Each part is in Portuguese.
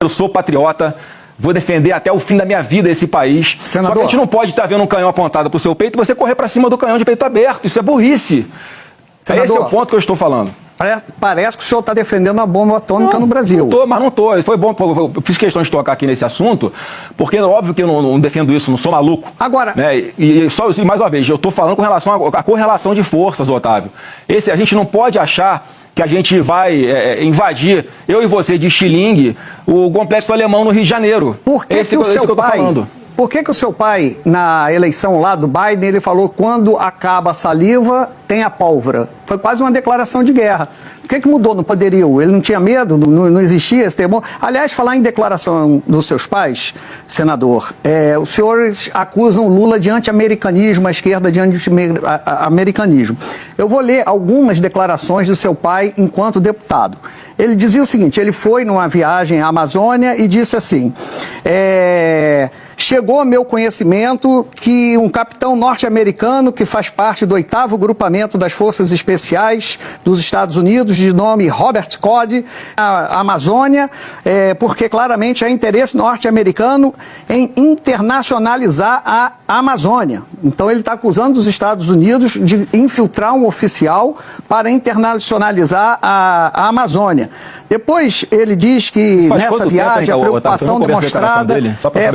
Eu sou patriota, vou defender até o fim da minha vida esse país. Senador, só que a gente não pode estar vendo um canhão apontado para o seu peito e você correr para cima do canhão de peito aberto. Isso é burrice. Senador, esse é o ponto que eu estou falando. Parece que o senhor está defendendo a bomba atômica no Brasil. Não estou, mas não estou. Foi bom, eu fiz questão de tocar aqui nesse assunto, porque é óbvio que eu não defendo isso, não sou maluco. Agora... Né? Mais uma vez, eu estou falando com relação à correlação de forças, Otávio. A gente não pode achar que a gente vai invadir, eu e você, de estilingue, o complexo alemão no Rio de Janeiro. Por que que o seu pai... Por que o seu pai, na eleição lá do Biden, ele falou quando acaba a saliva, tem a pólvora? Foi quase uma declaração de guerra. Por que mudou no poderio? Ele não tinha medo? Não existia esse temor? Aliás, falar em declaração dos seus pais, senador, os senhores acusam Lula de anti-americanismo, a esquerda de anti-americanismo. Eu vou ler algumas declarações do seu pai enquanto deputado. Ele dizia o seguinte, ele foi numa viagem à Amazônia e disse assim... Chegou a meu conhecimento que um capitão norte-americano que faz parte do 8º Grupamento das Forças Especiais dos Estados Unidos, de nome Robert Cody, a Amazônia, porque claramente há interesse norte-americano em internacionalizar a Amazônia. Então ele está acusando os Estados Unidos de infiltrar um oficial para internacionalizar a Amazônia. Depois ele diz que nessa viagem a preocupação demonstrada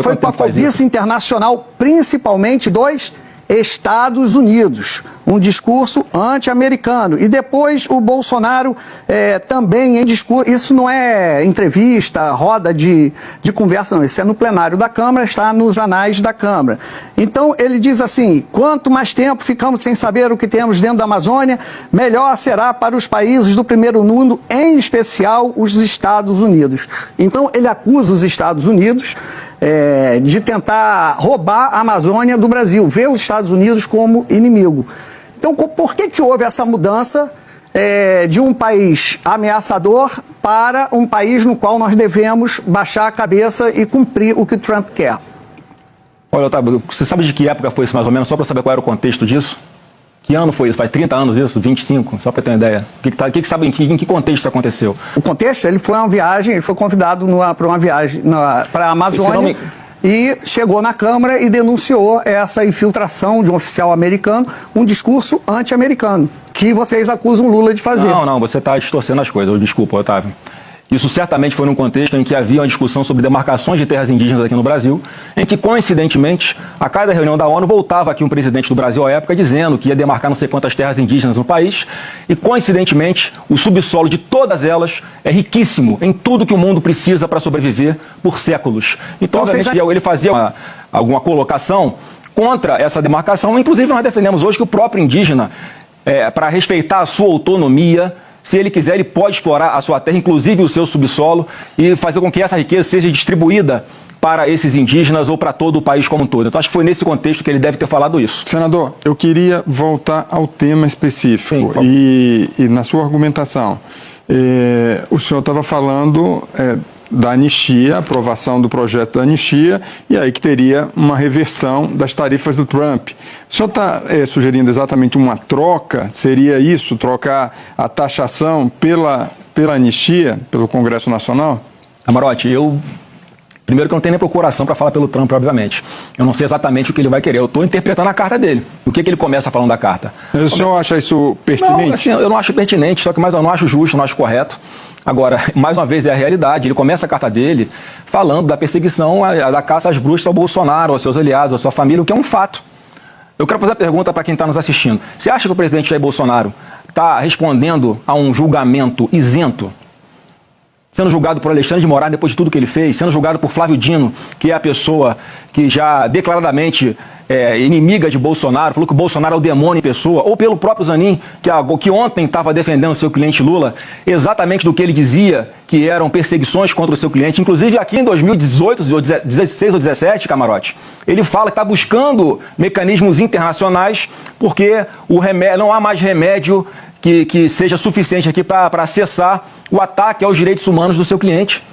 foi com a cobiça internacional, principalmente dos Estados Unidos, um discurso anti-americano. E depois o Bolsonaro também em discurso, isso não é entrevista, roda de conversa, não, isso é no plenário da Câmara, está nos anais da Câmara. Então ele diz assim, quanto mais tempo ficamos sem saber o que temos dentro da Amazônia, melhor será para os países do primeiro mundo, em especial os Estados Unidos. Então ele acusa os Estados Unidos de tentar roubar a Amazônia do Brasil, ver os Estados Unidos como inimigo. Então, por que houve essa mudança de um país ameaçador para um país no qual nós devemos baixar a cabeça e cumprir o que Trump quer? Olha, Otávio, você sabe de que época foi isso mais ou menos, só para saber qual era o contexto disso? Que ano foi isso? Faz 30 anos isso? 25? Só para ter uma ideia. O que sabe em que contexto isso aconteceu? O contexto? Ele foi uma viagem, ele foi convidado para uma viagem para a Amazônia e chegou na Câmara e denunciou essa infiltração de um oficial americano, um discurso anti-americano, que vocês acusam Lula de fazer. Não, você está distorcendo as coisas. Desculpa, Otávio. Isso certamente foi num contexto em que havia uma discussão sobre demarcações de terras indígenas aqui no Brasil, em que, coincidentemente, a cada reunião da ONU voltava aqui um presidente do Brasil à época dizendo que ia demarcar não sei quantas terras indígenas no país, e, coincidentemente, o subsolo de todas elas é riquíssimo em tudo que o mundo precisa para sobreviver por séculos. Então, obviamente, ele fazia alguma colocação contra essa demarcação. Inclusive, nós defendemos hoje que o próprio indígena, para respeitar a sua autonomia, se ele quiser, ele pode explorar a sua terra, inclusive o seu subsolo, e fazer com que essa riqueza seja distribuída para esses indígenas ou para todo o país como um todo. Então, acho que foi nesse contexto que ele deve ter falado isso. Senador, eu queria voltar ao tema específico. Sim, e na sua argumentação, o senhor estava falando da anistia, aprovação do projeto da anistia, e aí que teria uma reversão das tarifas do Trump. O senhor está sugerindo exatamente uma troca? Seria isso, trocar a taxação pela anistia, pelo Congresso Nacional? Camarote, primeiro que eu não tenho nem procuração para falar pelo Trump, obviamente. Eu não sei exatamente o que ele vai querer. Eu estou interpretando a carta dele. O que ele começa falando da carta? Mas o senhor acha isso pertinente? Não, assim, eu não acho pertinente, só que eu não acho justo, não acho correto. Agora, mais uma vez, é a realidade. Ele começa a carta dele falando da perseguição, da caça às bruxas ao Bolsonaro, aos seus aliados, à sua família, o que é um fato. Eu quero fazer a pergunta para quem está nos assistindo. Você acha que o presidente Jair Bolsonaro está respondendo a um julgamento isento? Sendo julgado por Alexandre de Moraes depois de tudo que ele fez, sendo julgado por Flávio Dino, que é a pessoa que já declaradamente inimiga de Bolsonaro, falou que o Bolsonaro é o demônio em pessoa, ou pelo próprio Zanin, que ontem estava defendendo o seu cliente Lula, exatamente do que ele dizia que eram perseguições contra o seu cliente. Inclusive aqui em 2018, 16 ou 17, Camarote, ele fala que está buscando mecanismos internacionais porque não há mais remédio que seja suficiente aqui para cessar o ataque aos direitos humanos do seu cliente.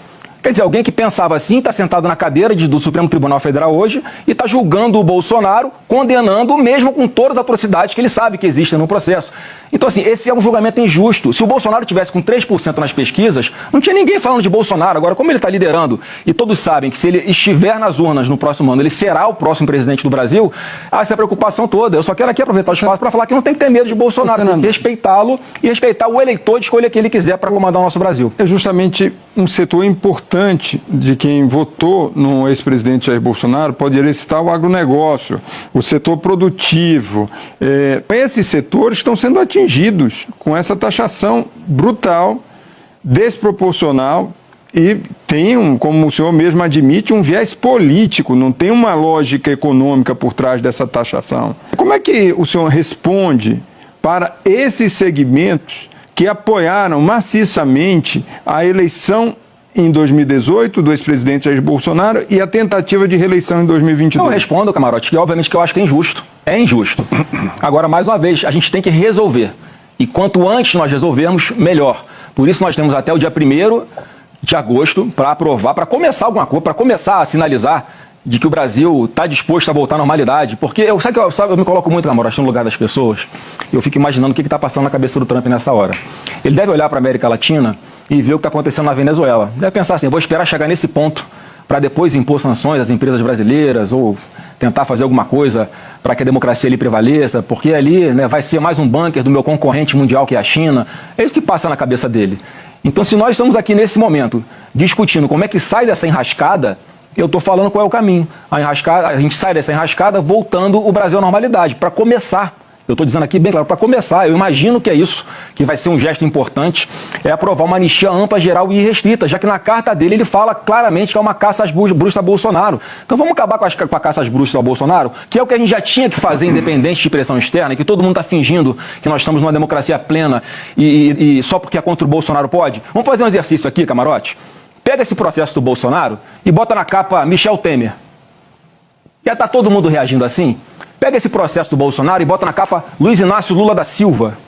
Quer dizer, alguém que pensava assim está sentado na cadeira do Supremo Tribunal Federal hoje e está julgando o Bolsonaro, condenando mesmo com todas as atrocidades que ele sabe que existem no processo. Então, assim, esse é um julgamento injusto. Se o Bolsonaro tivesse com 3% nas pesquisas, não tinha ninguém falando de Bolsonaro. Agora, como ele está liderando, e todos sabem que se ele estiver nas urnas no próximo ano, ele será o próximo presidente do Brasil, há essa preocupação toda. Eu só quero aqui aproveitar o espaço para falar que não tem que ter medo de Bolsonaro, tem que respeitá-lo e respeitar o eleitor de escolha que ele quiser para comandar o nosso Brasil. É justamente um setor importante de quem votou no ex-presidente Jair Bolsonaro, poderia citar o agronegócio, o setor produtivo. Esses setores estão sendo atingidos com essa taxação brutal, desproporcional e tem, como o senhor mesmo admite, um viés político, não tem uma lógica econômica por trás dessa taxação. Como é que o senhor responde para esses segmentos que apoiaram maciçamente a eleição em 2018 do ex-presidente Jair Bolsonaro e a tentativa de reeleição em 2022? Eu respondo, Camarote, que obviamente que eu acho que é injusto. É injusto. Agora, mais uma vez, a gente tem que resolver. E quanto antes nós resolvermos, melhor. Por isso nós temos até o dia 1º de agosto para aprovar, para começar alguma coisa, para começar a sinalizar de que o Brasil está disposto a voltar à normalidade. Porque eu me coloco muito, Camarote, no lugar das pessoas. Eu fico imaginando o que está passando na cabeça do Trump nessa hora. Ele deve olhar para a América Latina e ver o que está acontecendo na Venezuela. Deve pensar assim, vou esperar chegar nesse ponto para depois impor sanções às empresas brasileiras ou tentar fazer alguma coisa para que a democracia ali prevaleça, porque ali, né, vai ser mais um bunker do meu concorrente mundial, que é a China. É isso que passa na cabeça dele. Então, se nós estamos aqui nesse momento discutindo como é que sai dessa enrascada, eu estou falando qual é o caminho. A gente sai dessa enrascada voltando o Brasil à normalidade, para começar. Eu estou dizendo aqui bem claro, para começar, eu imagino que é isso, que vai ser um gesto importante, é aprovar uma anistia ampla, geral e irrestrita, já que na carta dele ele fala claramente que é uma caça às bruxas a Bolsonaro. Então vamos acabar com a caça às bruxas ao Bolsonaro, que é o que a gente já tinha que fazer independente de pressão externa, e que todo mundo está fingindo que nós estamos numa democracia plena e só porque é contra o Bolsonaro pode. Vamos fazer um exercício aqui, Camarote? Pega esse processo do Bolsonaro e bota na capa Michel Temer. Já está todo mundo reagindo assim? Pega esse processo do Bolsonaro e bota na capa Luiz Inácio Lula da Silva.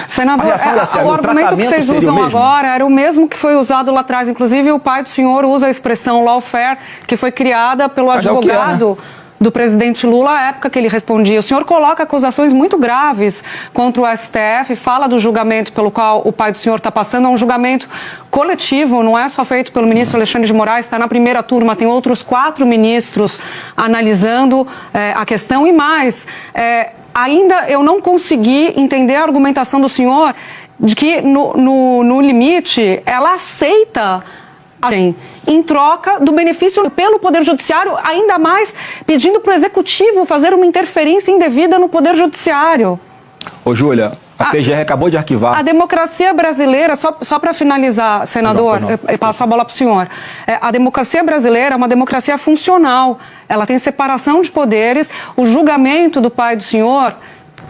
Senador, o argumento que vocês usam agora era o mesmo que foi usado lá atrás. Inclusive, o pai do senhor usa a expressão lawfare, que foi criada pelo advogado do presidente Lula à época que ele respondia. O senhor coloca acusações muito graves contra o STF, fala do julgamento pelo qual o pai do senhor está passando, é um julgamento coletivo, não é só feito pelo ministro Alexandre de Moraes, está na primeira turma, tem outros 4 ministros analisando a questão e mais. Ainda eu não consegui entender a argumentação do senhor de que, no limite, ela aceita em troca do benefício pelo Poder Judiciário, ainda mais pedindo para o Executivo fazer uma interferência indevida no Poder Judiciário. Ô, Júlia, a PGR acabou de arquivar. A democracia brasileira, só para finalizar, senador, eu passo a bola para o senhor. A democracia brasileira é uma democracia funcional. Ela tem separação de poderes. O julgamento do pai do senhor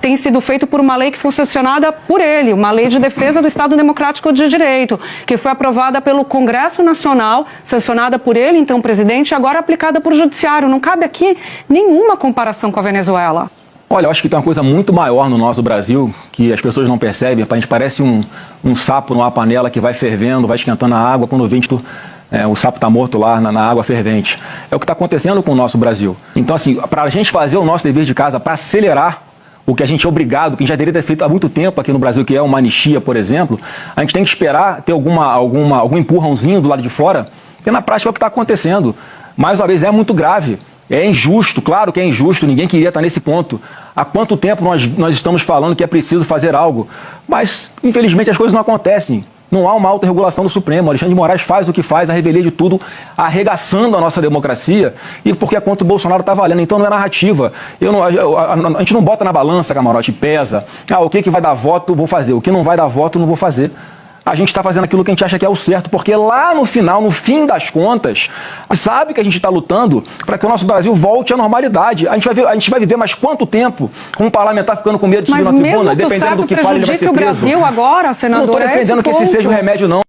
tem sido feito por uma lei que foi sancionada por ele, uma lei de defesa do Estado Democrático de Direito, que foi aprovada pelo Congresso Nacional, sancionada por ele, então presidente, e agora aplicada por Judiciário. Não cabe aqui nenhuma comparação com a Venezuela. Olha, eu acho que tem uma coisa muito maior no nosso Brasil, que as pessoas não percebem. A gente parece um sapo numa panela que vai fervendo, vai esquentando a água, quando o sapo está morto lá na água fervente. É o que está acontecendo com o nosso Brasil. Então, assim, para a gente fazer o nosso dever de casa, para acelerar o que a gente é obrigado, que a gente já deveria ter feito há muito tempo aqui no Brasil, que é uma anistia, por exemplo, a gente tem que esperar ter algum empurrãozinho do lado de fora, porque na prática é o que está acontecendo. Mais uma vez, é muito grave. É injusto, claro que é injusto, ninguém queria estar nesse ponto. Há quanto tempo nós estamos falando que é preciso fazer algo? Mas, infelizmente, as coisas não acontecem. Não há uma autorregulação do Supremo. Alexandre de Moraes faz o que faz, a revelia de tudo, arregaçando a nossa democracia, e porque contra o Bolsonaro está valendo. Então não é narrativa. A gente não bota na balança, Camarote, pesa. O que vai dar voto, vou fazer. O que não vai dar voto, não vou fazer. A gente está fazendo aquilo que a gente acha que é o certo, porque lá no final, no fim das contas, sabe que a gente está lutando para que o nosso Brasil volte à normalidade. A gente vai viver mais quanto tempo com um parlamentar ficando com medo de subir na tribuna, dependendo do que fale, ele vai ser preso. Mas mesmo que o Brasil agora, senador, eu não estou defendendo que esse seja o remédio, não.